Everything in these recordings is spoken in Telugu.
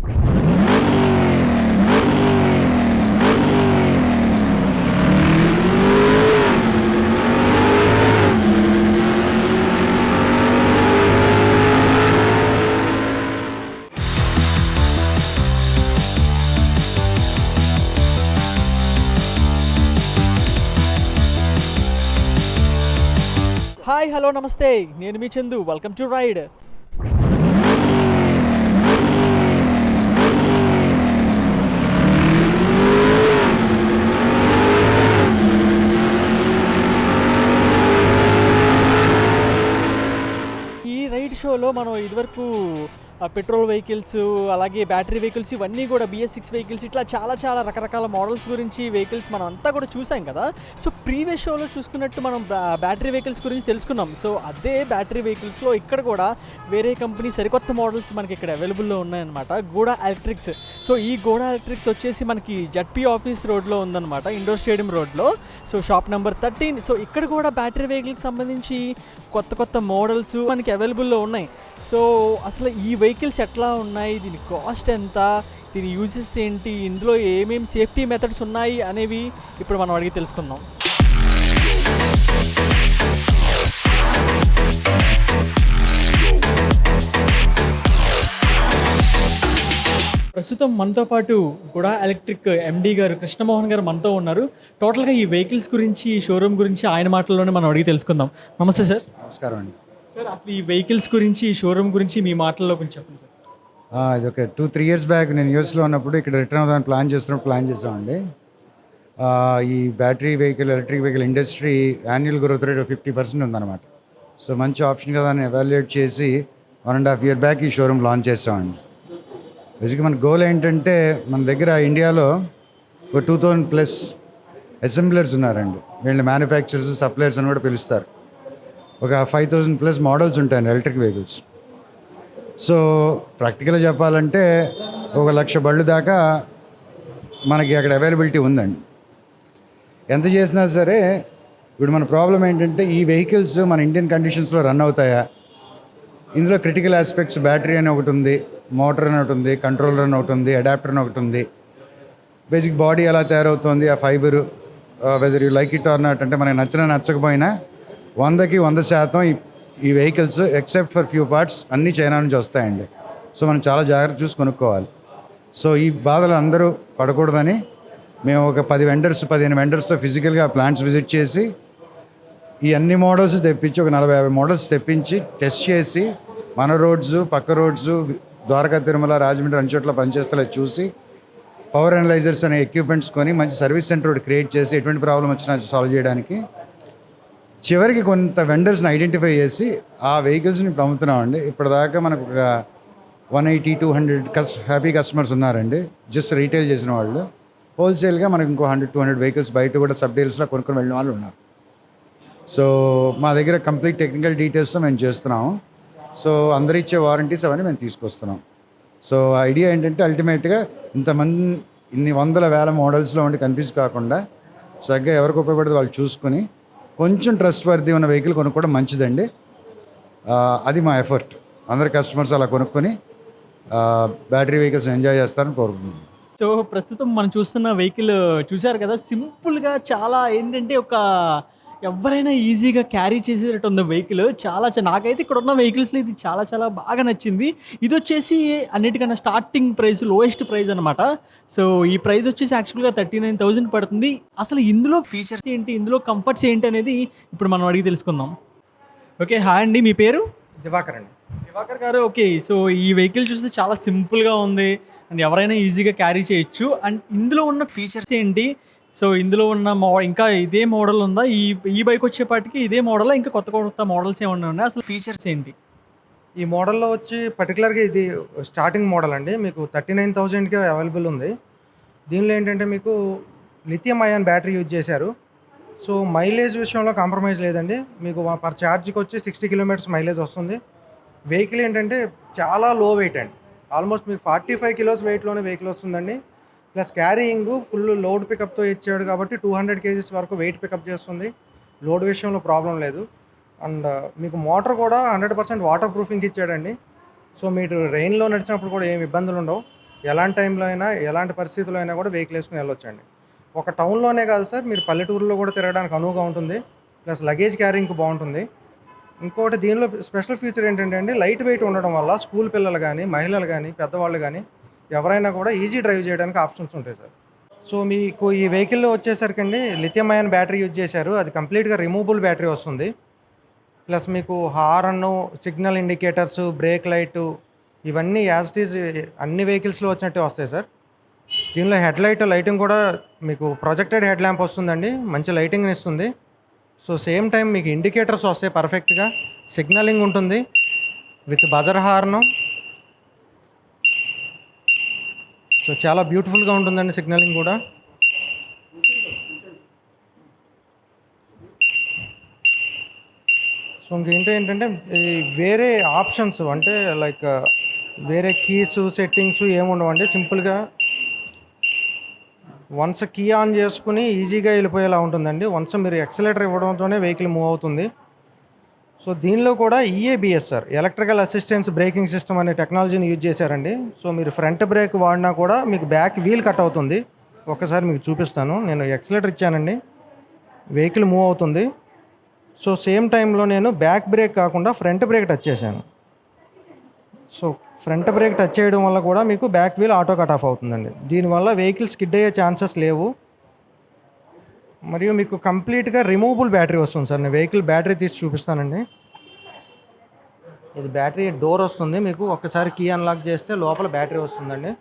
హాయ్ హలో నమస్తే, నేను మీ చందు. Welcome to ride. ఈ రైడ్ షోలో మనం ఇదివరకు పెట్రోల్ వెహికల్స్, అలాగే బ్యాటరీ వెహికల్స్, ఇవన్నీ కూడా BS6 వెహికల్స్, ఇట్లా చాలా రకరకాల మోడల్స్ గురించి వెహికల్స్ మనం అంతా కూడా చూసాం కదా. సో ప్రీవియస్ షోలో చూసుకున్నట్టు మనం బ్యాటరీ వెహికల్స్ గురించి తెలుసుకున్నాం. సో అదే బ్యాటరీ వెహికల్స్లో ఇక్కడ కూడా వేరే కంపెనీ సరికొత్త మోడల్స్ మనకి ఇక్కడ అవైలబుల్లో ఉన్నాయన్నమాట. గోడా ఎలక్ట్రిక్స్. సో ఈ గోడా ఎలక్ట్రిక్స్ వచ్చేసి మనకి ZP ఆఫీస్ రోడ్లో ఉందన్నమాట, ఇండోర్ స్టేడియం రోడ్లో. So shop number 13. సో ఇక్కడ కూడా బ్యాటరీ వెహికల్కి సంబంధించి కొత్త మోడల్స్ మనకి అవైలబుల్లో ఉన్నాయి. సో అసలు ఈ వెహికల్స్ ఎట్లా ఉన్నాయి, దీని కాస్ట్ ఎంత, దీని యూజెస్ ఏంటి, ఇందులో ఏమేమి సేఫ్టీ మెథడ్స్ ఉన్నాయి అనేవి ఇప్పుడు మనం అడిగి తెలుసుకుందాం. ప్రస్తుతం మనతో పాటు గోడా ఎలక్ట్రిక్ MD గారు కృష్ణమోహన్ గారు మనతో ఉన్నారు. టోటల్గా ఈ వెహికల్స్ గురించి, షోరూమ్ గురించి ఆయన మాటల్లోనే మనం అడిగి తెలుసుకుందాం. నమస్తే సార్. నమస్కారం అండి సార్. అసలు ఈ వెహికల్స్ గురించి, ఈ షోరూమ్ గురించి మీ మాటల్లో కొంచెం చెప్పండి సార్. ఇది ఒక 2-3 ఇయర్స్ బ్యాక్ నేను యూఎస్లో ఉన్నప్పుడు ఇక్కడ రిటర్న్ అవుదామని ప్లాన్ చేసామండి. ఈ battery vehicle, electric vehicle industry annual growth rate 50% ఉందన్నమాట. సో మంచి ఆప్షన్ కదా అని ఎవాల్యుయేట్ చేసి 1.5 year బ్యాక్ ఈ షోరూమ్ లాంచ్ చేసామండి. బేసిక్గా మన గోల్ ఏంటంటే, మన దగ్గర ఇండియాలో ఒక 2000+ అసెంబ్లర్స్ ఉన్నారండి. వీళ్ళని మ్యానుఫ్యాక్చరర్స్, సప్లయర్స్ అని కూడా పిలుస్తారు. ఒక 5000+ మోడల్స్ ఉంటాయండి ఎలక్ట్రిక్ వెహికల్స్. సో ప్రాక్టికల్గా చెప్పాలంటే 1,00,000 బళ్ళు దాకా మనకి అక్కడ అవైలబిలిటీ ఉందండి. ఎంత చేసినా సరే ఇప్పుడు మన ప్రాబ్లం ఏంటంటే, ఈ వెహికల్స్ మన ఇండియన్ కండిషన్స్లో రన్ అవుతాయా? ఇందులో క్రిటికల్ ఆస్పెక్ట్స్ బ్యాటరీ అని ఒకటి ఉంది, మోటార్ అని ఒకటి ఉంది, కంట్రోలర్ అని ఒకటి ఉంది, అడాప్టర్ అని ఒకటి ఉంది. బేసిక్ బాడీ ఎలా తయారవుతుంది, ఆ fibre, whether you like it or not, అంటే మనకి నచ్చకపోయినా 100కి 100% ఈ vehicles except for few parts అన్నీ చైనా నుంచి వస్తాయండి. సో మనం చాలా జాగ్రత్త చూసి కొనుక్కోవాలి. సో ఈ బాధలు అందరూ పడకూడదని మేము ఒక 15 వెండర్స్తో ఫిజికల్గా ప్లాంట్స్ విజిట్ చేసి ఈ అన్ని మోడల్స్ తెప్పించి, ఒక 40-50 మోడల్స్ తెప్పించి టెస్ట్ చేసి, మన రోడ్స్, పక్క రోడ్స్, ద్వారకా, తిరుమల, రాజమండ్రి అన్ని చోట్ల పనిచేస్తలే చూసి, పవర్ అనలైజర్స్ అనే ఎక్విప్మెంట్స్ కొని మంచి సర్వీస్ సెంటర్ ఒకటి క్రియేట్ చేసి ఎటువంటి ప్రాబ్లం వచ్చినా సాల్వ్ చేయడానికి చివరికి కొంత వెండర్స్ని ఐడెంటిఫై చేసి ఆ వెహికల్స్ని ఇప్పుడు అమ్ముతున్నామండి. ఇప్పటిదాకా మనకు ఒక 180-200 హ్యాపీ కస్టమర్స్ ఉన్నారండి, జస్ట్ రీటైల్ చేసిన వాళ్ళు. హోల్సేల్గా మనకు ఇంకో 100-200 వెహికల్స్ బయట కూడా సబ్ డీలర్స్లో కొనుక్కొని వెళ్ళిన వాళ్ళు ఉన్నారు. సో మా దగ్గర కంప్లీట్ టెక్నికల్ డీటెయిల్స్తో మేము చేస్తున్నాము. సో అందరు ఇచ్చే వారంటీస్ అవన్నీ మేము తీసుకొస్తున్నాం. సో ఐడియా ఏంటంటే, అల్టిమేట్గా ఇన్ని వందల వేల మోడల్స్లో ఉండి కన్ఫ్యూజ్ కాకుండా చక్కగా ఎవరికి ఉపయోగపడితే వాళ్ళు చూసుకొని కొంచెం ట్రస్ట్ వర్ది ఉన్న వెహికల్ కొనుక్కోవడం మంచిదండి. అది మా ఎఫర్ట్. అందరు కస్టమర్స్ అలా కొనుక్కొని బ్యాటరీ వెహికల్స్ ఎంజాయ్ చేస్తారని కోరుకుంటున్నాం. సో ప్రస్తుతం మనం చూస్తున్న వెహికల్ చూశారు కదా, సింపుల్గా చాలా ఏంటంటే ఎవరైనా ఈజీగా క్యారీ చేసేటట్టు ఉంది వెహికల్. నాకైతే ఇక్కడ ఉన్న వెహికల్స్లో ఇది చాలా బాగా నచ్చింది. ఇది వచ్చేసి అన్నిటికన్నా స్టార్టింగ్ ప్రైస్, లోయెస్ట్ ప్రైస్ అనమాట. సో ఈ ప్రైస్ వచ్చేసి యాక్చువల్గా 39,000 పడుతుంది. అసలు ఇందులో ఫీచర్స్ ఏంటి, ఇందులో కంఫర్ట్స్ ఏంటి అనేది ఇప్పుడు మనం అడిగి తెలుసుకుందాం. ఓకే, హాయ్ అండి, మీ పేరు? దివాకర్ అండి. దివాకర్ గారు. ఓకే, సో ఈ వెహికల్ చూస్తే చాలా సింపుల్గా ఉంది అండ్ ఎవరైనా ఈజీగా క్యారీ చేయొచ్చు. అండ్ ఇందులో ఉన్న ఫీచర్స్ ఏంటి? సో ఇందులో ఉన్న ఇంకా ఇదే మోడల్ ఉందా? ఈ బైక్ వచ్చేపాటికి ఇదే మోడల్, ఇంకా కొత్త మోడల్స్ ఏమన్నా ఉన్నాయి? అసలు ఫీచర్స్ ఏంటి ఈ మోడల్లో వచ్చి పర్టికులర్గా ఇది స్టార్టింగ్ మోడల్ అండి. మీకు 39,000కి అవైలబుల్ ఉంది. దీనిలో ఏంటంటే మీకు లిథియం అయాన్ బ్యాటరీ యూజ్ చేశారు. సో మైలేజ్ విషయంలో కాంప్రమైజ్ లేదండి. మీకు పర్ ఛార్జ్కి వచ్చి 60 kilometers మైలేజ్ వస్తుంది. వెహికల్ ఏంటంటే చాలా లో వెయిట్ అండి. ఆల్మోస్ట్ మీకు 45 kilos వెయిట్లోనే వెహికల్ వస్తుందండి. ప్లస్ క్యారీయింగ్ ఫుల్ లోడ్ పికప్తో ఇచ్చాడు కాబట్టి 200 kgs వరకు వెయిట్ పికప్ చేస్తుంది. లోడ్ విషయంలో ప్రాబ్లం లేదు. అండ్ మీకు మోటార్ కూడా 100% వాటర్ ప్రూఫింగ్ ఇచ్చాడండి. సో మీరు రెయిన్లో నడిచినప్పుడు కూడా ఏమి ఇబ్బందులు ఉండవు. ఎలాంటి టైంలో అయినా ఎలాంటి పరిస్థితుల్లో అయినా కూడా వెహికల్ వేసుకుని వెళ్ళొచ్చండి. ఒక టౌన్లోనే కాదు సార్, మీరు పల్లెటూరులో కూడా తిరగడానికి అనువుగా ఉంటుంది. ప్లస్ లగేజ్ క్యారింగ్కి బాగుంటుంది. ఇంకోటి దీనిలో స్పెషల్ ఫీచర్ ఏంటంటే అండి, లైట్ వెయిట్ ఉండడం వల్ల స్కూల్ పిల్లలు కానీ, మహిళలు కానీ, పెద్దవాళ్ళు కానీ ఎవరైనా కూడా ఈజీ డ్రైవ్ చేయడానికి ఆప్షన్స్ ఉంటాయి సార్. సో మీకు ఈ వెహికల్లో వచ్చేసరికి అండి లిథియం అయాన్ బ్యాటరీ యూజ్ చేశారు. అది కంప్లీట్గా రిమూవబుల్ బ్యాటరీ వస్తుంది. ప్లస్ మీకు horn, signal indicators, break light ఇవన్నీ యాజ్ ఇట్ ఈజ్ అన్ని వెహికల్స్లో వచ్చినట్టే వస్తాయి సార్. దీనిలో లైటింగ్ కూడా మీకు ప్రొజెక్టెడ్ హెడ్ ల్యాంప్ వస్తుందండి, మంచి లైటింగ్ని ఇస్తుంది. సో సేమ్ టైం మీకు ఇండికేటర్స్ వస్తాయి పర్ఫెక్ట్గా, సిగ్నలింగ్ ఉంటుంది విత్ బజర్ హార్న్. సో చాలా బ్యూటిఫుల్గా ఉంటుందండి సిగ్నలింగ్ కూడా. సో ఇంకేంటంటే వేరే ఆప్షన్స్ అంటే లైక్ వేరే కీస్ సెట్టింగ్స్ ఏముండవండి. సింపుల్గా వన్స్ కీ ఆన్ చేసుకుని ఈజీగా వెళ్ళిపోయేలా ఉంటుందండి. వన్స్ మీరు ఎక్సలేటర్ ఇవ్వడంతోనే వెహికల్ మూవ్ అవుతుంది. సో దీనిలో కూడా EABS sir, electrical assistance braking system అనే టెక్నాలజీని యూజ్ చేశారండి. సో మీరు ఫ్రంట్ బ్రేక్ వాడినా కూడా మీకు బ్యాక్ వీల్ కట్ అవుతుంది. ఒక్కసారి మీకు చూపిస్తాను. నేను ఎక్సలేటర్ ఇచ్చానండి, వెహికల్ మూవ్ అవుతుంది. సో సేమ్ టైంలో నేను బ్యాక్ బ్రేక్ కాకుండా ఫ్రంట్ బ్రేక్ టచ్ చేశాను. సో ఫ్రంట్ బ్రేక్ టచ్ చేయడం వల్ల కూడా మీకు back wheel auto cut off అవుతుందండి. దీనివల్ల వెహికల్ స్కిడ్ అయ్యే ఛాన్సెస్ లేవు. మరియు మీకు కంప్లీట్గా రిమూవబుల్ బ్యాటరీ వస్తుంది సార్. నేను వెహికల్ బ్యాటరీ తీసి చూపిస్తానండి. ఇది బ్యాటరీ డోర్ వస్తుంది. మీకు ఒక్కసారి కీ అన్లాక్ చేస్తే లోపల బ్యాటరీ వస్తుందండి.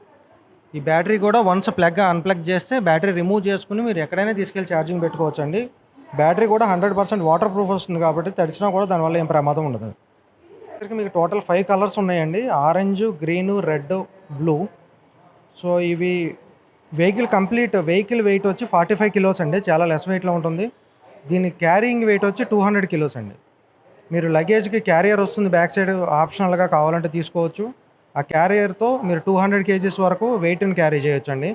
ఈ బ్యాటరీ కూడా వన్స్ అన్ప్లగ్ చేస్తే బ్యాటరీ రిమూవ్ చేసుకుని మీరు ఎక్కడైనా తీసుకెళ్ళి ఛార్జింగ్ పెట్టుకోవచ్చు అండి. బ్యాటరీ కూడా 100% వాటర్ ప్రూఫ్ వస్తుంది కాబట్టి తడిచినా కూడా దానివల్ల ఏం ప్రమాదం ఉండదు. మీకు టోటల్ 5 కలర్స్ ఉన్నాయండి, orange, green, red, blue. So ఇవి వెహికల్ వెయిట్ వచ్చి 45 కిలోస్ అండి, చాలా లెస్ వెయిట్లో ఉంటుంది. దీని క్యారింగ్ వెయిట్ వచ్చి 200 కిలోస్ అండి. మీరు లగేజ్కి క్యారియర్ వస్తుంది బ్యాక్ సైడ్, ఆప్షనల్గా కావాలంటే తీసుకోవచ్చు. ఆ క్యారియర్తో మీరు 200 కేజీస్ వరకు వెయిట్ని క్యారీ చేయొచ్చు అండి.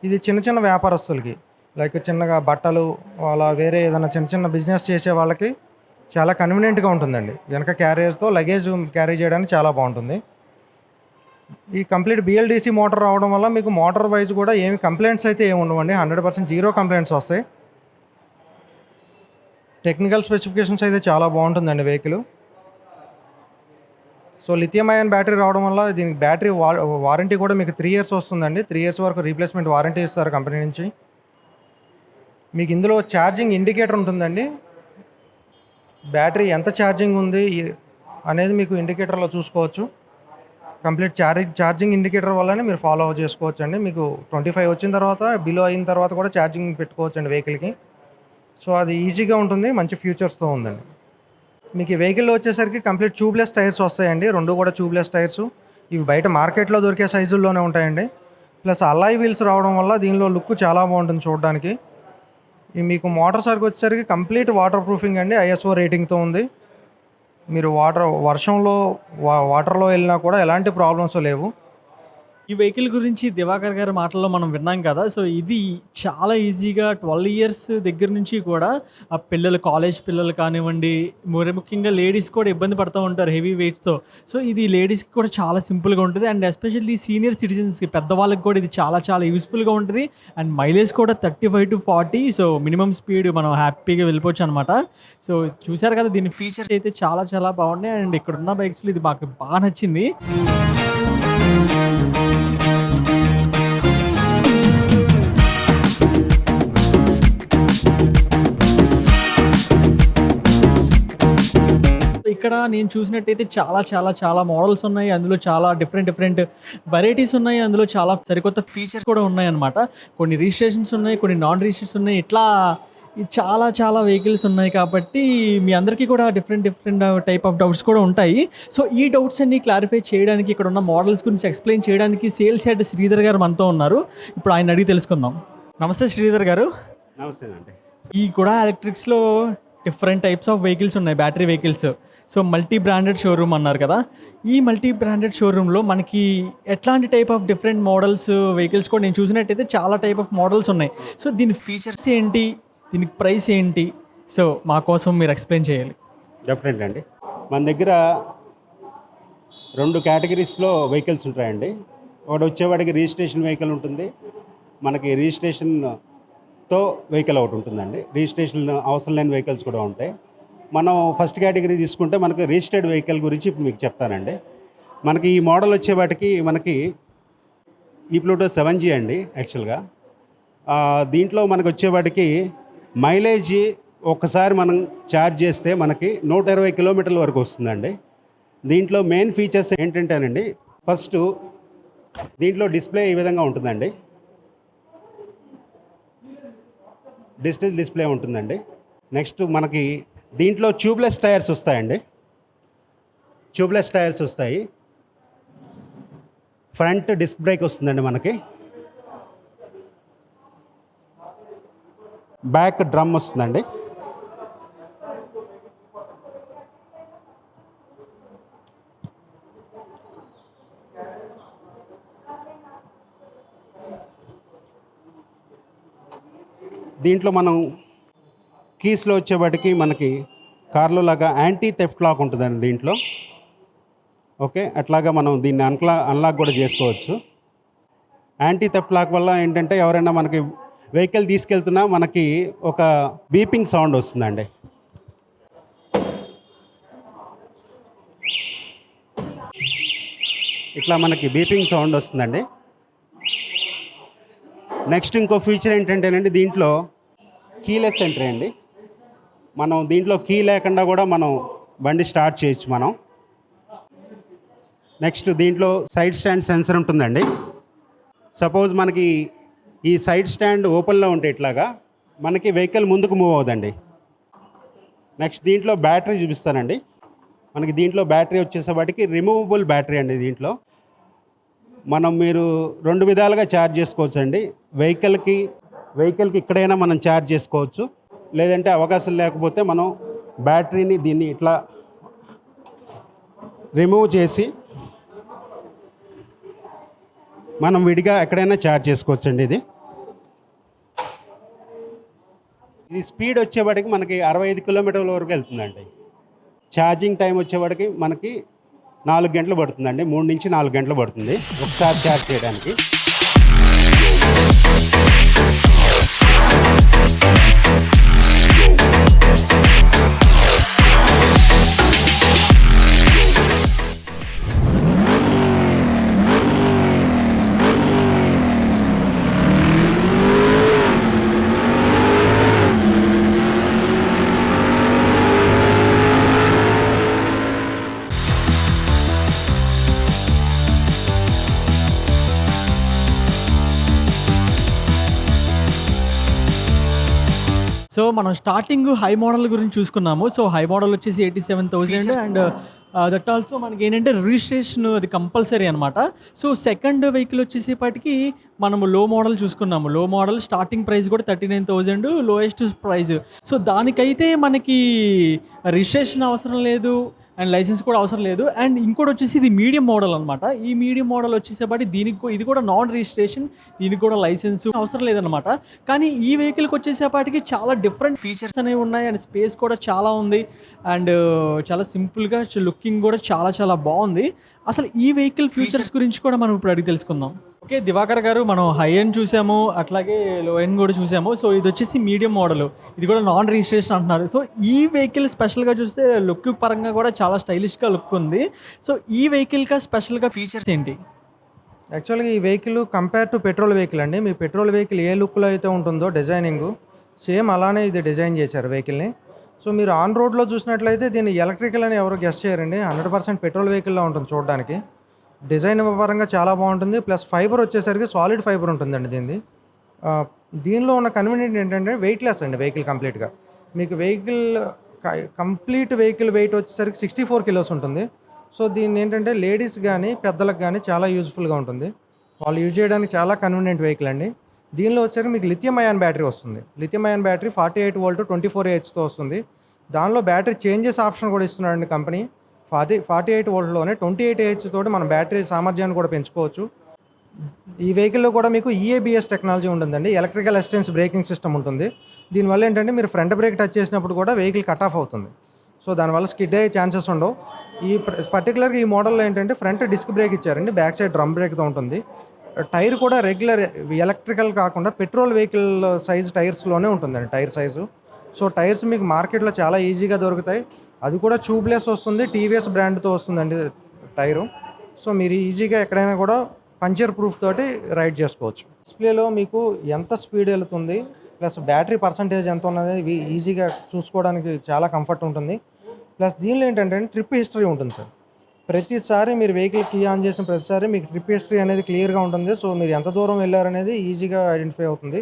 ఇది చిన్న వ్యాపారస్తులకి లైక్ చిన్నగా బట్టలు అలా వేరే ఏదైనా చిన్న బిజినెస్ చేసే వాళ్ళకి చాలా కన్వీనియంట్గా ఉంటుందండి. వెనక క్యారియర్స్తో లగేజ్ క్యారీ చేయడానికి చాలా బాగుంటుంది. ఈ కంప్లీట్ బిఎల్డిసి మోటార్ రావడం వల్ల మీకు మోటార్ వైజ్ కూడా ఏమి కంప్లైంట్స్ అయితే ఏమి ఉండవండి. 100% జీరో కంప్లైంట్స్ వస్తాయి. టెక్నికల్ స్పెసిఫికేషన్స్ అయితే చాలా బాగుంటుందండి vehicle. So lithium ion battery రావడం వల్ల దీనికి బ్యాటరీ వారంటీ కూడా మీకు 3 ఇయర్స్ వస్తుందండి. 3 ఇయర్స్ వరకు రీప్లేస్మెంట్ వారంటీ ఇస్తారు కంపెనీ నుంచి. మీకు ఇందులో ఛార్జింగ్ ఇండికేటర్ ఉంటుందండి. బ్యాటరీ ఎంత ఛార్జింగ్ ఉంది అనేది మీకు ఇండికేటర్లో చూసుకోవచ్చు. కంప్లీట్ ఛార్జింగ్ ఇండికేటర్ వల్లనే మీరు ఫాలో చేసుకోవచ్చు అండి. మీకు 25 వచ్చిన తర్వాత బిలో అయిన తర్వాత కూడా ఛార్జింగ్ పెట్టుకోవచ్చు అండి వెహికల్కి. సో అది ఈజీగా ఉంటుంది, మంచి ఫ్యూచర్స్తో ఉందండి. మీకు ఈ వెహికల్లో వచ్చేసరికి కంప్లీట్ ట్యూబ్లెస్ టైర్స్ వస్తాయండి. 2 కూడా ట్యూబ్లెస్ టైర్స్. ఇవి బయట మార్కెట్లో దొరికే సైజుల్లోనే ఉంటాయండి. ప్లస్ అలాయ్ వీల్స్ రావడం వల్ల దీనిలో లుక్ చాలా బాగుంటుంది చూడడానికి. మీకు మోటార్ సర్కి వచ్చేసరికి కంప్లీట్ వాటర్ ప్రూఫింగ్ అండి, ISO రేటింగ్తో ఉంది. మీరు వర్షంలో వాటర్లో వెళ్ళినా కూడా ఎలాంటి ప్రాబ్లమ్స్ లేవు. ఈ వెహికల్ గురించి దివాకర్ గారి మాటల్లో మనం విన్నాం కదా. సో ఇది చాలా ఈజీగా 12 ఇయర్స్ దగ్గర నుంచి కూడా ఆ పిల్లలు, కాలేజ్ పిల్లలు కానివ్వండి, మరి ముఖ్యంగా లేడీస్ కూడా ఇబ్బంది పడుతూ ఉంటారు హెవీ వెయిట్స్తో. సో ఇది లేడీస్కి కూడా చాలా సింపుల్గా ఉంటుంది. అండ్ ఎస్పెషల్లీ సీనియర్ సిటిజన్స్కి, పెద్దవాళ్ళకి కూడా ఇది చాలా యూస్ఫుల్గా ఉంటుంది. అండ్ మైలేజ్ కూడా 35 to 40. సో మినిమం స్పీడ్ మనం హ్యాపీగా వెళ్ళిపోవచ్చు అనమాట. సో చూసారు కదా, దీని ఫీచర్స్ అయితే చాలా బాగున్నాయి. అండ్ ఇక్కడ ఉన్న బైక్స్లో ఇది మాకు బాగా నచ్చింది. ఇక్కడ నేను చూసినట్టయితే చాలా మోడల్స్ ఉన్నాయి. అందులో చాలా డిఫరెంట్ వెరైటీస్ ఉన్నాయి. అందులో చాలా సరికొత్త ఫీచర్స్ కూడా ఉన్నాయన్నమాట. కొన్ని రిజిస్ట్రేషన్స్ ఉన్నాయి, కొన్ని నాన్ రిజిస్ట్రేషన్స్ ఉన్నాయి. ఇట్లా చాలా వెహికల్స్ ఉన్నాయి కాబట్టి మీ అందరికీ కూడా డిఫరెంట్ టైప్ ఆఫ్ డౌట్స్ కూడా ఉంటాయి. సో ఈ డౌట్స్ అన్ని క్లారిఫై చేయడానికి, ఇక్కడ ఉన్న మోడల్స్ గురించి ఎక్స్ప్లెయిన్ చేయడానికి సేల్స్ హెడ్ శ్రీధర్ గారు మనతో ఉన్నారు. ఇప్పుడు ఆయన అడిగి తెలుసుకుందాం. నమస్తే శ్రీధర్ గారు. నమస్తే అండి. ఈ కూడా ఎలక్ట్రిక్స్లో డిఫరెంట్ టైప్స్ ఆఫ్ వెహికల్స్ ఉన్నాయి, battery vehicles. So multi branded showroom అన్నారు కదా. ఈ మల్టీ బ్రాండెడ్ షోరూంలో మనకి ఎట్లాంటి type of different models vehicles కూడా నేను చూసినట్టయితే చాలా టైప్ ఆఫ్ మోడల్స్ ఉన్నాయి. సో దీని ఫీచర్స్ ఏంటి, దీనికి ప్రైస్ ఏంటి, సో మా కోసం మీరు ఎక్స్ప్లెయిన్ చేయాలి. డెఫినెట్లీ అండి. మన దగ్గర 2 కేటగిరీస్లో వెహికల్స్ ఉంటాయండి. ఒకటి వచ్చేవాడికి రిజిస్ట్రేషన్ వెహికల్ ఉంటుంది, మనకి రిజిస్ట్రేషన్తో వెహికల్ ఒకటి ఉంటుందండి. రిజిస్ట్రేషన్ అవసరం లేని వెహికల్స్ కూడా ఉంటాయి. మనం ఫస్ట్ కేటగిరీ తీసుకుంటే మనకు రిజిస్టర్డ్ వెహికల్ గురించి ఇప్పుడు మీకు చెప్తానండి. మనకి ఈ మోడల్ వచ్చేవాటికి మనకి ఈ ప్లూటో 7G అండి యాక్చువల్గా. దీంట్లో మనకు వచ్చేవాటికి మైలేజ్ ఒక్కసారి మనం ఛార్జ్ చేస్తే మనకి 120 కిలోమీటర్ల వరకు వస్తుందండి. దీంట్లో మెయిన్ ఫీచర్స్ ఏంటంటేనండి, ఫస్ట్ దీంట్లో డిస్ప్లే ఈ విధంగా ఉంటుందండి, డిజిటల్ డిస్ప్లే ఉంటుందండి. నెక్స్ట్ మనకి దీంట్లో ట్యూబ్లెస్ టైర్స్ వస్తాయండి, ట్యూబ్లెస్ టైర్స్ వస్తాయి. ఫ్రంట్ డిస్క్ బ్రేక్ వస్తుందండి మనకి, బ్యాక్ డ్రమ్ వస్తుందండి. దీంట్లో మనం కీస్లో వచ్చేవాటికి మనకి కార్లో లాగా యాంటీ థెఫ్ట్ లాక్ ఉంటుందండి దీంట్లో. ఓకే, అట్లాగా మనం దీన్ని అన్లాక్ కూడా చేసుకోవచ్చు. యాంటీ థెఫ్ట్ లాక్ వల్ల ఏంటంటే ఎవరైనా మనకి వెహికల్ తీసుకెళ్తున్నా మనకి ఒక బీపింగ్ సౌండ్ వస్తుందండి. ఇట్లా మనకి బీపింగ్ సౌండ్ వస్తుందండి. నెక్స్ట్ ఇంకో ఫీచర్ ఏంటంటేనండి, దీంట్లో కీలెస్ ఎంట్రీ అండి. మనం దీంట్లో కీ లేకుండా కూడా మనం బండి స్టార్ట్ చేయొచ్చు మనం. నెక్స్ట్ దీంట్లో సైడ్ స్టాండ్ సెన్సర్ ఉంటుందండి. సపోజ్ మనకి ఈ సైడ్ స్టాండ్ ఓపెన్లో ఉంటే ఇట్లాగా మనకి వెహికల్ ముందుకు మూవ్ అవుతుందండి. నెక్స్ట్ దీంట్లో బ్యాటరీ చూపిస్తానండి. మనకి దీంట్లో బ్యాటరీ వచ్చేసేవాటికి రిమూవబుల్ బ్యాటరీ అండి. దీంట్లో మీరు 2 విధాలుగా ఛార్జ్ చేసుకోవచ్చు అండి. వెహికల్కి ఇక్కడైనా మనం ఛార్జ్ చేసుకోవచ్చు, లేదంటే అవకాశం లేకపోతే మనం బ్యాటరీని దీన్ని ఇట్లా రిమూవ్ చేసి మనం విడిగా ఎక్కడైనా ఛార్జ్ చేసుకోవచ్చు అండి. ఇది స్పీడ్ వచ్చేవాడికి మనకి 65 కిలోమీటర్ల వరకు వెళ్తుందండి. ఛార్జింగ్ టైం వచ్చేవాడికి మనకి 4 గంటలు పడుతుందండి, 3 నుంచి 4 గంటలు పడుతుంది ఒకసారి ఛార్జ్ చేయడానికి. సో మనం స్టార్టింగ్ హై మోడల్ గురించి చూసుకున్నాము. సో హై మోడల్ వచ్చేసి 87,000 అండ్ దట్ ఆల్సో మనకి ఏంటంటే రిజిస్ట్రేషన్ అది కంపల్సరీ అనమాట. సో సెకండ్ వెహికల్ వచ్చేసేపటికి మనము లో మోడల్ చూసుకున్నాము. లో మోడల్ స్టార్టింగ్ ప్రైస్ కూడా 39,000 లోయెస్ట్ ప్రైస్. సో దానికైతే మనకి రిజిస్ట్రేషన్ అవసరం లేదు అండ్ లైసెన్స్ కూడా అవసరం లేదు. అండ్ ఇంకోటి వచ్చేసి ఇది మీడియం మోడల్ అనమాట. ఈ మీడియం మోడల్ వచ్చేసేపటి ఇది కూడా నాన్ రిజిస్ట్రేషన్, దీనికి కూడా లైసెన్స్ అవసరం లేదనమాట. కానీ ఈ వెహికల్కి వచ్చేసేపటికి చాలా డిఫరెంట్ ఫీచర్స్ అనేవి ఉన్నాయి అండ్ స్పేస్ కూడా చాలా ఉంది అండ్ చాలా సింపుల్గా లుకింగ్ కూడా చాలా చాలా బాగుంది. అసలు ఈ వెహికల్ ఫీచర్స్ గురించి కూడా మనం ఇప్పుడు అడిగి తెలుసుకుందాం. ఓకే దివాకర్ గారు, మనం హై ఎండ్ చూసాము, అట్లాగే లో ఎండ్ కూడా చూసాము. సో ఇది వచ్చేసి మీడియం మోడల్, ఇది కూడా నాన్ రిజిస్ట్రేషన్ అంటున్నారు. సో ఈ వెహికల్ స్పెషల్గా చూస్తే లుక్ పరంగా కూడా చాలా స్టైలిష్గా లుక్ ఉంది. సో ఈ వెహికల్గా స్పెషల్గా ఫీచర్స్ ఏంటి? యాక్చువల్గా ఈ vehicle compare to petrol vehicle అండి. మీ పెట్రోల్ వెహికల్ ఏ లుక్లో అయితే ఉంటుందో డిజైనింగ్ సేమ్ అలానే ఇది డిజైన్ చేశారు వెహికల్ని. సో మీరు ఆన్ రోడ్లో చూసినట్లయితే దీన్ని ఎలక్ట్రికల్ అని ఎవరు గెస్ట్ చేయరండి. 100% పెట్రోల్ వెహికల్లో ఉంటుంది చూడడానికి. డిజైన్ పరంగా చాలా బాగుంటుంది. ప్లస్ ఫైబర్ వచ్చేసరికి సాలిడ్ ఫైబర్ ఉంటుందండి దీనిలో ఉన్న కన్వీనియంట్ ఏంటంటే వెయిట్లెస్ అండి వెహికల్ కంప్లీట్గా. మీకు కంప్లీట్ వెహికల్ వెయిట్ వచ్చేసరికి 64 కిలోస్ ఉంటుంది. సో దీన్ని ఏంటంటే లేడీస్ కానీ పెద్దలకు కానీ చాలా యూజ్ఫుల్గా ఉంటుంది. వాళ్ళు యూజ్ చేయడానికి చాలా కన్వీనియంట్ వెహికల్ అండి. దీనిలో వచ్చేసరికి మీకు లిథియం అయాన్ బ్యాటరీ వస్తుంది. లిథియం అయాన్ బ్యాటరీ 48 వోల్ట్ 24 AHతో వస్తుంది. దానిలో బ్యాటరీ చేంజెస్ ఆప్షన్ కూడా ఇస్తున్నాడండి కంపెనీ. 48 వోల్ట్లోనే 28 AH తోటి మనం బ్యాటరీ సామర్థ్యాన్ని కూడా పెంచుకోవచ్చు. ఈ వెహికల్లో కూడా మీకు EABS టెక్నాలజీ ఉంటుందండి. ఎలక్ట్రికల్ అసిస్టెన్స్ బ్రేకింగ్ సిస్టమ్ ఉంటుంది. దీనివల్ల ఏంటంటే మీరు ఫ్రంట్ బ్రేక్ టచ్ చేసినప్పుడు కూడా వెహికల్ కట్ ఆఫ్ అవుతుంది. సో దానివల్ల స్కిడ్ అయ్యే ఛాన్సెస్ ఉండవు. ఈ పర్టికులర్గా ఈ మోడల్లో ఏంటంటే ఫ్రంట్ డిస్క్ బ్రేక్ ఇచ్చారండి, బ్యాక్ సైడ్ డ్రమ్ బ్రేక్తో ఉంటుంది. టైర్ కూడా రెగ్యులర్ ఎలక్ట్రికల్ కాకుండా పెట్రోల్ వెహికల్ సైజ్ టైర్స్లోనే ఉంటుందండి టైర్ సైజు. సో టైర్స్ మీకు మార్కెట్లో చాలా ఈజీగా దొరుకుతాయి. అది కూడా ట్యూబ్లెస్ వస్తుంది, టీవీఎస్ బ్రాండ్తో వస్తుందండి టైరు. సో మీరు ఈజీగా ఎక్కడైనా కూడా పంచర్ ప్రూఫ్ తోటి రైడ్ చేసుకోవచ్చు. డిస్ప్లేలో మీకు ఎంత స్పీడ్ వెళ్తుంది ప్లస్ బ్యాటరీ పర్సంటేజ్ ఎంత ఉన్నది ఈజీగా చూసుకోవడానికి చాలా కంఫర్ట్ ఉంటుంది. ప్లస్ దీనిలో ఏంటంటే ట్రిప్ హిస్టరీ ఉంటుంది సార్. ప్రతిసారి మీరు వెహికల్ కీ ఆన్ చేసిన ప్రతిసారి మీకు ట్రిప్ హిస్టరీ అనేది క్లియర్గా ఉంటుంది. సో మీరు ఎంత దూరం వెళ్ళారనేది ఈజీగా ఐడెంటిఫై అవుతుంది.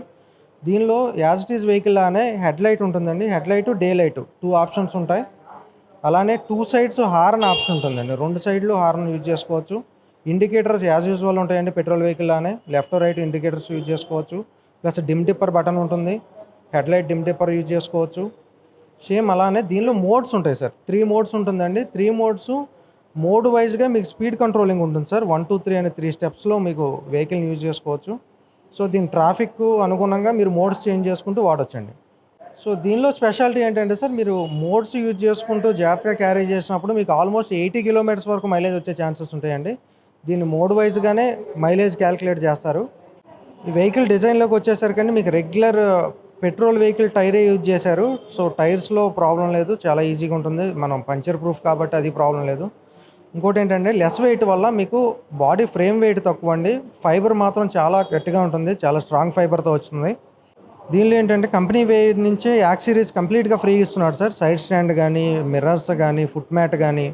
దీనిలో యాజ్ ఇట్ ఈజ్ వెహికల్ లానే హెడ్ లైట్ ఉంటుందండి, head light day light 2 options ఉంటాయి. అలానే 2 సైడ్స్ హార్న్ ఆప్షన్ ఉంటుందండి, 2 సైడ్లు హార్న్ యూజ్ చేసుకోవచ్చు. ఇండికేటర్స్ యాజ్ యూజువల్ ఉంటాయండి పెట్రోల్ వెహికల్ లానే, లెఫ్ట్ రైట్ ఇండికేటర్స్ యూజ్ చేసుకోవచ్చు. ప్లస్ డిమ్ డిప్పర్ బటన్ ఉంటుంది, head light dim dipper use చేసుకోవచ్చు. సేమ్ అలానే దీనిలో మోడ్స్ ఉంటాయి సార్, 3 మోడ్స్ ఉంటుందండి. 3 మోడ్స్ మోడ్ వైజ్గా మీకు స్పీడ్ కంట్రోలింగ్ ఉంటుంది సార్. 1 2 3 అనే 3 స్టెప్స్లో మీకు వెహికల్ని యూజ్ చేసుకోవచ్చు. సో దీని ట్రాఫిక్ అనుగుణంగా మీరు మోడ్స్ చేంజ్ చేసుకుంటూ వాడొచ్చండి. సో దీనిలో స్పెషాలిటీ ఏంటంటే సార్, మీరు మోడ్స్ యూజ్ చేసుకుంటూ జాగ్రత్తగా క్యారీ చేసినప్పుడు మీకు ఆల్మోస్ట్ 80 కిలోమీటర్స్ వరకు మైలేజ్ వచ్చే ఛాన్సెస్ ఉంటాయండి. దీన్ని మోడ్ వైజ్గానే మైలేజ్ క్యాలిక్యులేట్ చేస్తారు. ఈ వెహికల్ డిజైన్లోకి వచ్చేసరికి మీకు రెగ్యులర్ పెట్రోల్ వెహికల్ టైరే యూజ్ చేశారు. సో టైర్స్లో ప్రాబ్లం లేదు, చాలా ఈజీగా ఉంటుంది. మనం పంచర్ ప్రూఫ్ కాబట్టి అది ప్రాబ్లం లేదు. ఇంకోటి ఏంటంటే లెస్ వెయిట్ వల్ల మీకు బాడీ ఫ్రేమ్ వెయిట్ తక్కువ అండి, ఫైబర్ మాత్రం చాలా గట్టిగా ఉంటుంది, చాలా స్ట్రాంగ్ ఫైబర్తో వస్తుంది. దీనిలో ఏంటంటే కంపెనీ వెయిట్ నుంచే యాక్సెసరీస్ కంప్లీట్గా ఫ్రీ ఇస్తున్నాడు సార్. సైడ్ స్టాండ్ కానీ, మిర్రర్స్ కానీ, ఫుట్ మ్యాట్ కానీ,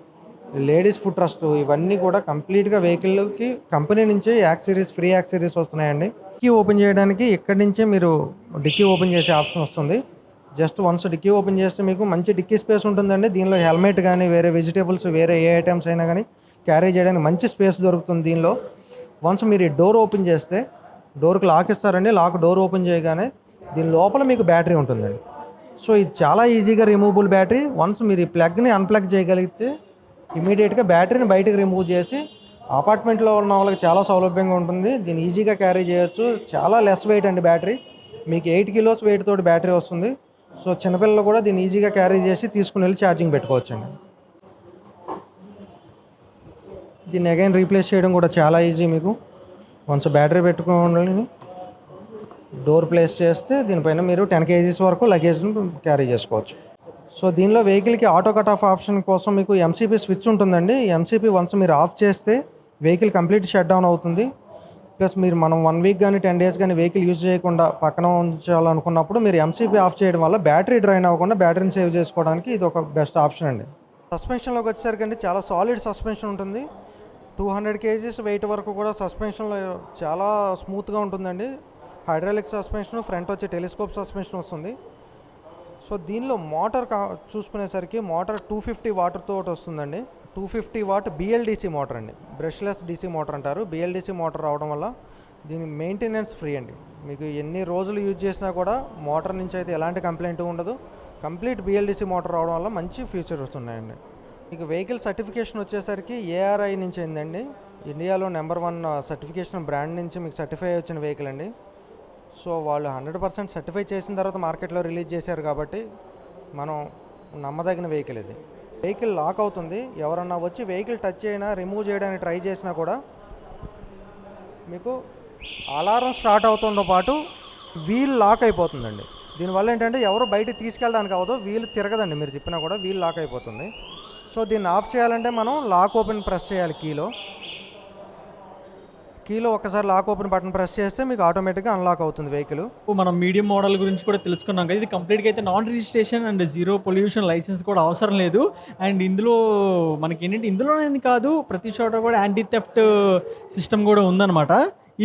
లేడీస్ ఫుట్ రెస్ట్, ఇవన్నీ కూడా కంప్లీట్గా వెహికల్కి కంపెనీ నుంచే యాక్సెసరీస్, ఫ్రీ యాక్సెసరీస్ వస్తున్నాయండి. డిక్కీ ఓపెన్ చేయడానికి ఇక్కడి నుంచే మీరు డిక్కీ ఓపెన్ చేసే ఆప్షన్ వస్తుంది. జస్ట్ వన్స్ డిక్కీ ఓపెన్ చేస్తే మీకు మంచి డిక్కీ స్పేస్ ఉంటుందండి. దీనిలో హెల్మెట్ కానీ, వేరే వెజిటేబుల్స్, వేరే ఏ ఐటమ్స్ అయినా కానీ క్యారీ చేయడానికి మంచి స్పేస్ దొరుకుతుంది దీనిలో. వన్స్ మీరు ఈ డోర్ ఓపెన్ చేస్తే డోర్కి లాక్ ఇస్తారండి, డోర్ ఓపెన్ చేయగానే దీని లోపల మీకు బ్యాటరీ ఉంటుందండి. సో ఇది చాలా ఈజీగా రిమూవబుల్ బ్యాటరీ. వన్స్ మీరు ఈ ప్లగ్ని అన్ప్లగ్ చేయగలిగితే ఇమీడియట్గా బ్యాటరీని బయటకు రిమూవ్ చేసి అపార్ట్మెంట్లో ఉన్న వాళ్ళకి చాలా సౌలభ్యంగా ఉంటుంది. దీన్ని ఈజీగా క్యారీ చేయొచ్చు. చాలా లెస్ వెయిట్ అండి బ్యాటరీ, మీకు 8 కిలోస్ వెయిట్ తోటి బ్యాటరీ వస్తుంది. సో చిన్నపిల్లలు కూడా దీన్ని ఈజీగా క్యారీ చేసి తీసుకుని వెళ్ళి ఛార్జింగ్ పెట్టుకోవచ్చండి. దీన్ని అగైన్ రీప్లేస్ చేయడం కూడా చాలా ఈజీ. మీకు వన్స్ బ్యాటరీ పెట్టుకోండి, డోర్ ప్లేస్ చేస్తే దీనిపైన మీరు 10 kgs వరకు లగేజ్ని క్యారీ చేసుకోవచ్చు. సో దీనిలో వెహికల్కి ఆటో కట్ ఆఫ్ ఆప్షన్ కోసం మీకు ఎంసీపీ స్విచ్ ఉంటుందండి. ఎంసీపీ వన్స్ మీరు ఆఫ్ చేస్తే వెహికల్ కంప్లీట్ షట్ డౌన్ అవుతుంది. ప్లస్ మనం 1 వీక్ కానీ 10 days కానీ వెహికల్ యూజ్ చేయకుండా పక్కన ఉంచాలనుకున్నప్పుడు మీరు ఎంసీపీ ఆఫ్ చేయడం వల్ల బ్యాటరీ డ్రైన్ అవ్వకుండా బ్యాటరీని సేవ్ చేసుకోవడానికి ఇది ఒక బెస్ట్ ఆప్షన్ అండి. సస్పెన్షన్లోకి వచ్చేసరికి అండి చాలా సాలిడ్ సస్పెన్షన్ ఉంటుంది. 200 kgs వెయిట్ వరకు కూడా సస్పెన్షన్లో చాలా స్మూత్గా ఉంటుందండి. హైడ్రాలిక్ సస్పెన్షన్, ఫ్రంట్ వచ్చి టెలిస్కోప్ సస్పెన్షన్ వస్తుంది. సో దీనిలో మోటార్ చూసుకునేసరికి మోటార్ 250 వాట్తో వస్తుందండి. 250 వాట్ బిఎల్డిసి మోటార్ అండి, బ్రష్లెస్ డీసీ మోటార్ అంటారు. బిఎల్డిసి మోటార్ రావడం వల్ల దీని మెయింటెనెన్స్ ఫ్రీ అండి. మీకు ఎన్ని రోజులు యూజ్ చేసినా కూడా మోటార్ నుంచి అయితే ఎలాంటి కంప్లైంట్ ఉండదు. కంప్లీట్ బిఎల్డిసి మోటార్ రావడం వల్ల మంచి ఫీచర్స్ ఉన్నాయండి. మీకు వెహికల్ సర్టిఫికేషన్ వచ్చేసరికి ఏఆర్ఐ నుంచి అయిందండి. ఇండియాలో నెంబర్ 1 సర్టిఫికేషన్ బ్రాండ్ నుంచి మీకు సర్టిఫై వచ్చిన వెహికల్ అండి. సో వాళ్ళు 100% సర్టిఫై చేసిన తర్వాత మార్కెట్లో రిలీజ్ చేశారు కాబట్టి మనం నమ్మదగిన వెహికల్ ఇది. వెహికల్ లాక్ అవుతుంది, ఎవరన్నా వచ్చి వెహికల్ టచ్ అయినా రిమూవ్ చేయడానికి ట్రై చేసినా కూడా మీకు అలారం స్టార్ట్ అవుతుందో పాటు వీల్ లాక్ అయిపోతుందండి. దీనివల్ల ఏంటంటే ఎవరు బయటికి తీసుకెళ్ళడానికి అవ్వదు, వీల్ తిరగదండి, మీరు చెప్పినా కూడా వీల్ లాక్ అయిపోతుంది. సో దీన్ని ఆఫ్ చేయాలంటే మనం లాక్ ఓపెన్ ప్రెస్ చేయాలి. కీలో ఒకసారి లాక్ ఓపెన్ బటన్ ప్రెస్ చేస్తే మీకు ఆటోమేటిక్గా అన్లాక్ అవుతుంది వెహికల్. మనం మీడియం మోడల్ గురించి కూడా తెలుసుకున్నాం కదా. ఇది కంప్లీట్గా అయితే non registration and 0 pollution license కూడా అవసరం లేదు. అండ్ ఇందులో మనకి ఏంటంటే ఇందులోనే కాదు ప్రతి చోట కూడా యాంటీ థెఫ్ట్ సిస్టమ్ కూడా ఉందన్నమాట.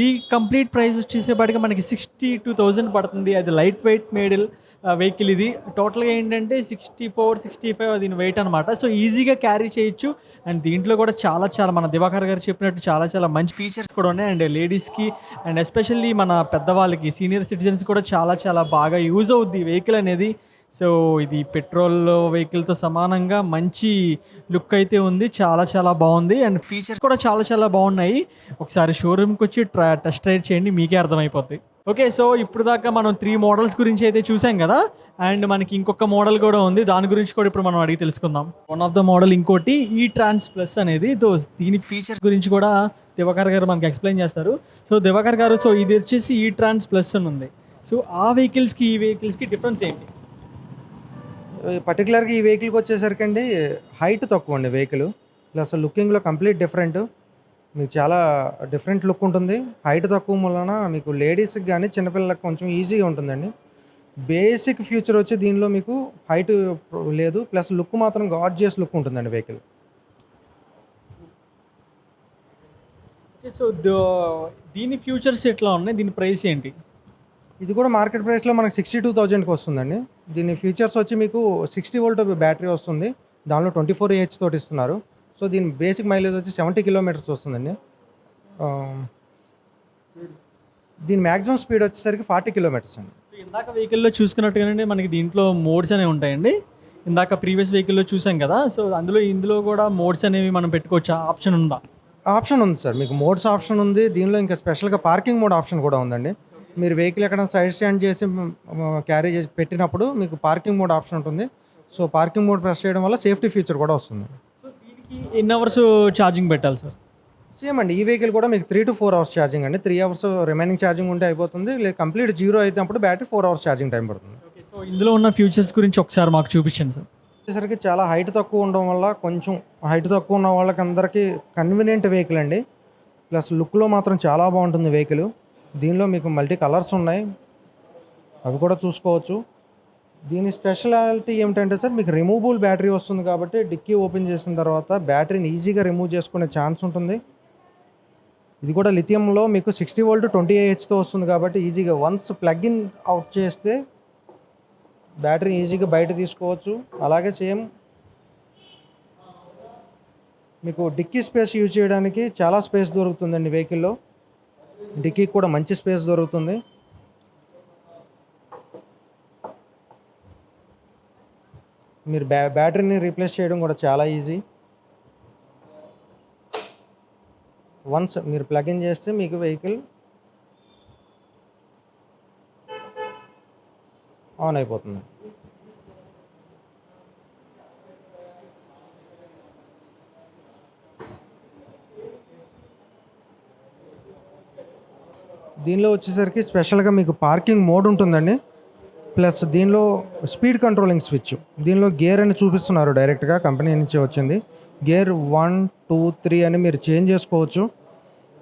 ఈ కంప్లీట్ ప్రైస్ వచ్చేసేపాటికి మనకి 62,000 పడుతుంది. అది లైట్ వెయిట్ మేడల్ వెహికల్. ఇది టోటల్గా ఏంటంటే 64-65 దీని వెయిట్ అనమాట. సో ఈజీగా క్యారీ చేయొచ్చు. అండ్ దీంట్లో కూడా చాలా మన దివాకర్ గారు చెప్పినట్టు చాలా మంచి ఫీచర్స్ కూడా ఉన్నాయి. అండ్ లేడీస్కి అండ్ ఎస్పెషల్లీ మన పెద్దవాళ్ళకి, సీనియర్ సిటిజన్స్ కూడా చాలా బాగా యూజ్ అవుద్ది ఈ వెహికల్ అనేది. సో ఇది పెట్రోల్ వెహికల్తో సమానంగా మంచి లుక్ అయితే ఉంది, చాలా బాగుంది. అండ్ ఫీచర్స్ కూడా చాలా బాగున్నాయి. ఒకసారి షోరూమ్కి వచ్చి టెస్ట్ రైడ్ చేయండి, మీకే అర్థమైపోద్ది. ఓకే. సో ఇప్పుడు దాకా మనం 3 మోడల్స్ గురించి అయితే చూసాం కదా! అండ్ మనకి ఇంకొక మోడల్ కూడా ఉంది. దాని గురించి కూడా ఇప్పుడు మనం అడిగి తెలుసుకుందాం. వన్ ఆఫ్ ద మోడల్ ఇంకోటి ఈ ట్రాన్స్ ప్లస్ అనేది. దీని ఫీచర్స్ గురించి కూడా దివాకర్ గారు మనకి ఎక్స్‌ప్లెయిన్ చేస్తారు. సో దివాకర్ గారు, సో ఇది వచ్చేసి ఈ ట్రాన్స్ ప్లస్ అని ఉంది. సో ఆ వెహికల్స్‌కి, ఈ వెహికల్స్‌కి డిఫరెన్స్ ఏంటి? పర్టికులర్‌గా ఈ వెహికల్‌కి వచ్చేసరికండి హైట్ తక్కువండి వెహికల్. ప్లస్ లుకింగ్‌లో కంప్లీట్ డిఫరెంట్. మీకు చాలా డిఫరెంట్ లుక్ ఉంటుంది. హైట్ తక్కువ వలన మీకు లేడీస్‌కి గానీ, చిన్నపిల్లలకి కొంచెం ఈజీగా ఉంటుందండి. బేసిక్ ఫీచర్ వచ్చి దీనిలో మీకు హైట్ లేదు. ప్లస్ లుక్ మాత్రం గార్జియస్ లుక్ ఉంటుందండి వెహికల్. ఓకే. సో దీని ఫ్యూచర్స్ ఎట్లా ఉన్నాయి? దీని ప్రైస్ ఏంటి? ఇది కూడా మార్కెట్ ప్రైస్‌లో మనకు 62,000కి వస్తుందండి. దీని ఫీచర్స్ వచ్చి మీకు 60 వోల్ట్ బ్యాటరీ వస్తుంది. దానిలో 24 ఏహెచ్ తోటి ఇస్తున్నారు. సో దీని బేసిక్ మైలేజ్ వచ్చి 70 కిలోమీటర్స్ వస్తుందండి. ఆహ్, దీని మాక్సిమం స్పీడ్ వచ్చేసరికి 40 కిలోమీటర్స్ అండి. సో ఇందాక వెహికల్‌లో చూసుకున్నట్టుగానే మనకి దీంట్లో మోడ్స్ అనేవి ఉంటాయండి. ఇందాక ప్రీవియస్ వెహికల్‌లో చూసాం కదా! సో ఇందులో కూడా మోడ్స్ అనేవి మనం పెట్టుకోవచ్చా? ఆప్షన్ ఉందా? ఆప్షన్ ఉంది సార్. మీకు మోడ్స్ ఆప్షన్ ఉంది. దీనిలో ఇంకా స్పెషల్‌గా పార్కింగ్ మోడ్ ఆప్షన్ కూడా ఉందండి. మీరు వెహికల్ ఎక్కడైనా సైడ్ స్టాండ్ చేసి క్యారీ చేసి పెట్టినప్పుడు మీకు పార్కింగ్ మోడ్ ఆప్షన్ ఉంటుంది. సో పార్కింగ్ మోడ్ ప్రెస్ చేయడం వల్ల సేఫ్టీ ఫీచర్ కూడా వస్తుంది. సో దీనికి ఎన్ని అవర్స్ ఛార్జింగ్ పెట్టాలి సార్? సేమ్ అండి. ఈ వెహికల్ కూడా మీకు 3-4 అవర్స్ ఛార్జింగ్ అండి. 3 అవర్స్ రిమైనింగ్ ఛార్జింగ్ ఉంటే అయిపోతుంది. లేదు కంప్లీట్ జీరో అయినప్పుడు బ్యాటరీ 4 అవర్స్ ఛార్జింగ్ టైం పడుతుంది. ఓకే. సో ఇందులో ఉన్న ఫ్యూచర్స్ గురించి ఒకసారి మాకు చూపించండి సార్. వచ్చేసరికి చాలా హైట్ తక్కువ ఉండడం వల్ల కొంచెం హైట్ తక్కువ ఉన్న వాళ్ళకి అందరికీ కన్వీనియంట్ వెహికల్ అండి. ప్లస్ లుక్లో మాత్రం చాలా బాగుంటుంది వెహికల్. దీనిలో మీకు మల్టీ కలర్స్ ఉన్నాయి. అవి కూడా చూసుకోవచ్చు. దీని స్పెషాలిటీ ఏమిటంటే సార్, మీకు రిమూవబుల్ బ్యాటరీ వస్తుంది కాబట్టి డిక్కీ ఓపెన్ చేసిన తర్వాత బ్యాటరీని ఈజీగా రిమూవ్ చేసుకునే ఛాన్స్ ఉంటుంది. ఇది కూడా లిథియంలో మీకు 60 వోల్ట్ 20 ఏహెచ్తో వస్తుంది కాబట్టి ఈజీగా వన్స్ ప్లగ్ ఇన్ అవుట్ చేస్తే బ్యాటరీని ఈజీగా బయట తీసుకోవచ్చు. అలాగే సేమ్ మీకు డిక్కీ స్పేస్ యూజ్ చేయడానికి చాలా స్పేస్ దొరుకుతుందండి వెహికల్లో. డిక్కీకి కూడా మంచి స్పేస్ దొరుకుతుంది. మీరు బ్యాటరీని రీప్లేస్ చేయడం కూడా చాలా ఈజీ. వన్స్ మీరు ప్లగ్ ఇన్ చేస్తే మీకు వెహికల్ ఆన్ అయిపోతుంది. దీనిలో వచ్చేసరికి స్పెషల్గా మీకు పార్కింగ్ మోడ్ ఉంటుందండి. ప్లస్ దీనిలో స్పీడ్ కంట్రోలింగ్ స్విచ్. దీనిలో గేర్ అని చూపిస్తున్నారు డైరెక్ట్గా కంపెనీ నుంచి వచ్చింది. గేర్ 1, 2, 3 అని మీరు చేంజ్ చేసుకోవచ్చు.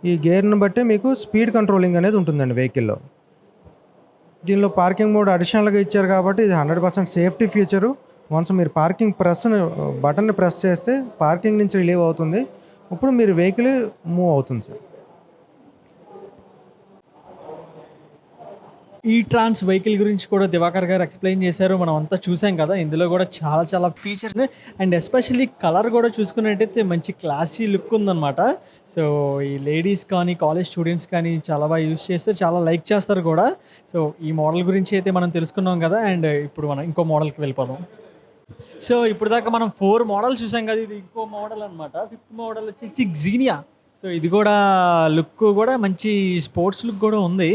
ఈ గేర్ని బట్టి మీకు స్పీడ్ కంట్రోలింగ్ అనేది ఉంటుందండి వెహికల్లో. దీనిలో పార్కింగ్ మోడ్ అడిషనల్గా ఇచ్చారు కాబట్టి ఇది 100% సేఫ్టీ ఫీచరు. వన్స్ మీరు పార్కింగ్ బటన్ని ప్రెస్ చేస్తే పార్కింగ్ నుంచి రిలీవ్ అవుతుంది. ఇప్పుడు మీరు వెహికల్ మూవ్ అవుతుంది సార్. ఈ ట్రాన్స్ వెహికల్ గురించి కూడా దివాకర్ గారు ఎక్స్‌ప్లెయిన్ చేశారు. మనం అంతా చూసాం కదా! ఇందులో కూడా చాలా ఫీచర్స్ అండ్ ఎస్పెషల్లీ కలర్ కూడా చూసుకున్నట్టయితే మంచి క్లాసీ లుక్ ఉందన్నమాట. సో ఈ లేడీస్ కానీ, కాలేజ్ స్టూడెంట్స్ కానీ చాలా బాగా యూజ్ చేస్తే చాలా లైక్ చేస్తారు కూడా. సో ఈ మోడల్ గురించి అయితే మనం తెలుసుకున్నాం కదా! అండ్ ఇప్పుడు మనం ఇంకో మోడల్‌కి వెళ్ళిపోదాం. సో ఇప్పుడు దాకా మనం 4 మోడల్ చూసాం కదా! ఇది ఇంకో మోడల్ అనమాట. 5th మోడల్ వచ్చేసి Xenia. సో ఇది కూడా లుక్ కూడా మంచి స్పోర్ట్స్ లుక్ కూడా ఉంది.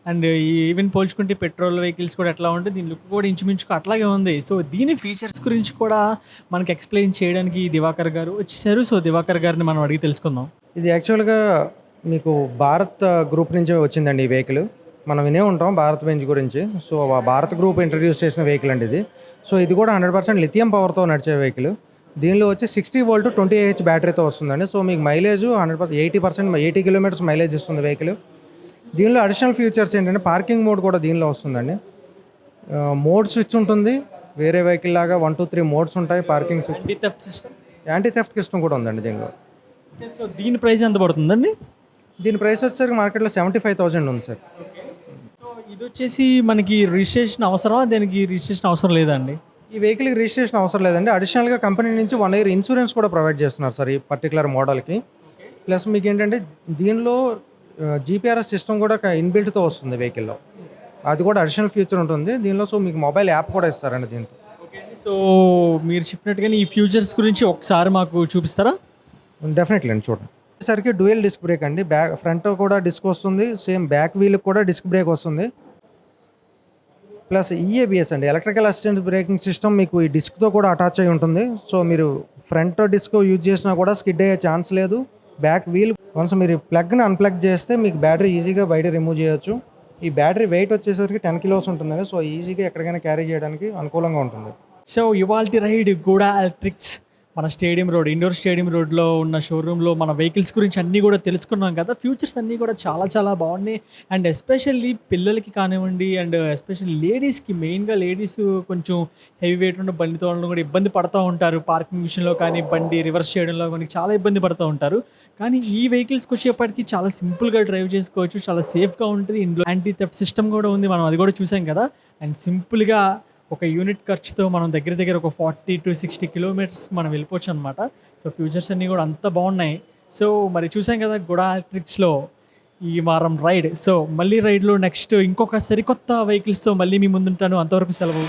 అండ్ ఈవెన్ పోల్చుకుంటే పెట్రోల్ వెహికల్స్ కూడా ఎట్లా ఉంటే దీని లుక్ కూడా ఇంచుమించుగా అట్లాగే ఉంది. సో దీని ఫీచర్స్ గురించి కూడా మనకి ఎక్స్‌ప్లెయిన్ చేయడానికి దివాకర్ గారు వచ్చేసారు. సో దివాకర్ గారిని మనం అడిగి తెలుసుకుందాం. ఇది యాక్చువల్గా మీకు భారత్ గ్రూప్ నుంచి వచ్చిందండి ఈ వెహికల్. మనం వినే ఉంటాం భారత్ బెంజ్ గురించి. సో ఆ భారత్ గ్రూప్ ఇంట్రడ్యూస్ చేసిన వెహికల్ అండి ఇది. సో ఇది కూడా 100% లిథియం పవర్తో నడిచే వెహికల్. దీనిలో వచ్చి 60 వోల్ట్ 20 ఏహెచ్ బ్యాటరీతో వస్తుందండి. సో మీకు మైలేజ్ 100% 80 కిలోమీటర్స్ మైలేజ్ ఇస్తుంది వెహికల్. దీనిలో అడిషనల్ ఫీచర్స్ ఏంటంటే పార్కింగ్ మోడ్ కూడా దీనిలో వస్తుందండి. మోడ్ స్విచ్ ఉంటుంది. వేరే వెహికల్ లాగా 1, 2, 3 మోడ్స్ ఉంటాయి. Parking switch, anti theft system. Anti theft system కూడా ఉందండి దీనిలో. సో దీని ప్రైస్ ఎంత పడుతుందండి? దీని ప్రైస్ వచ్చేసరికి మార్కెట్లో 75,000 ఉంది సార్. సో ఇది వచ్చేసి మనకి రిజిస్ట్రేషన్ అవసరమా? దానికి రిజిస్ట్రేషన్ అవసరం లేదా అండి? ఈ వెహికల్కి రిజిస్ట్రేషన్ అవసరం లేదండి. అడిషనల్గా కంపెనీ నుంచి 1 ఇయర్ ఇన్సూరెన్స్ కూడా ప్రొవైడ్ చేస్తున్నారు సార్ ఈ పర్టికులర్ మోడల్కి. ప్లస్ మీకు ఏంటంటే దీనిలో జీపీఆర్ఎస్ సిస్టమ్ కూడా ఇన్బిల్ట్తో వస్తుంది వెహికల్లో. అది కూడా అడిషనల్ ఫీచర్ ఉంటుంది దీనిలో. సో మీకు మొబైల్ యాప్ కూడా ఇస్తారండి దీంతో. ఓకే అండి. సో మీరు చెప్పినట్టుగానే ఈ ఫ్యూచర్స్ గురించి ఒకసారి మాకు చూపిస్తారా? డెఫినెట్లీ అండి చూడండి. వచ్చేసరికి డ్యూయల్ డిస్క్ బ్రేక్ అండి. ఫ్రంట్ కూడా డిస్క్ వస్తుంది. సేమ్ బ్యాక్ వీల్‌కి కూడా డిస్క్ బ్రేక్ వస్తుంది. ప్లస్ ఈఏబిఎస్ అండి. ఎలక్ట్రికల్ అసిస్టెంట్ బ్రేకింగ్ సిస్టమ్ మీకు ఈ డిస్క్‌తో కూడా అటాచ్ అయ్యి ఉంటుంది. సో, మీరు ఫ్రంట్ డిస్క్ యూజ్ చేసినా కూడా స్కిడ్ అయ్యే ఛాన్స్ లేదు. బ్యాక్ వీల్ వన్స్ మీరు ప్లగ్‌ని అన్‌ప్లగ్ చేస్తే మీకు బ్యాటరీ ఈజీగా బయట రిమూవ్ చేయొచ్చు. ఈ బ్యాటరీ వెయిట్ వచ్చేసరికి 10 కిలోస్ ఉంటుందండి. సో, ఈజీగా ఎక్కడికైనా క్యారీ చేయడానికి అనుకూలంగా ఉంటుంది. సో ఇవాల్టి రైడ్ గూడా ఎలక్ట్రిక్స్ మన స్టేడియం రోడ్, ఇండోర్ స్టేడియం రోడ్లో ఉన్న షోరూంలో మన వెహికల్స్ గురించి అన్నీ కూడా తెలుసుకున్నాం కదా. ఫ్యూచర్స్ అన్నీ కూడా చాలా చాలా బాగున్నాయి. అండ్ ఎస్పెషల్లీ పిల్లలకి కానివ్వండి, అండ్ ఎస్పెషల్లీ లేడీస్కి, మెయిన్గా లేడీస్ కొంచెం హెవీ వెయిట్ ఉన్న బండి తోడడం కూడా ఇబ్బంది పడుతూ ఉంటారు. పార్కింగ్ విషయంలో కానీ, బండి రివర్స్ చేయడంలో కానీ చాలా ఇబ్బంది పడుతూ ఉంటారు. కానీ ఈ వెహికల్స్కి వచ్చేప్పటికి చాలా సింపుల్గా డ్రైవ్ చేసుకోవచ్చు, చాలా సేఫ్గా ఉంటుంది. ఇందులో యాంటీ థెఫ్ట్ సిస్టమ్ కూడా ఉంది, మనం అది కూడా చూసాం కదా. అండ్ సింపుల్గా ఒక యూనిట్ ఖర్చుతో మనం దగ్గర దగ్గర ఒక 40 to 60 కిలోమీటర్స్ మనం వెళ్ళిపోవచ్చు అనమాట. సో ఫ్యూచర్స్ అన్నీ కూడా అంత బాగున్నాయి. సో మరి చూసాం కదా గూడా ఎలక్ట్రిక్స్లో ఈ వారం రైడ్. సో మళ్ళీ రైడ్లో నెక్స్ట్ ఇంకొక సరికొత్త వెహికల్స్తో మళ్ళీ మీ ముందుంటాను. అంతవరకు సెలవు.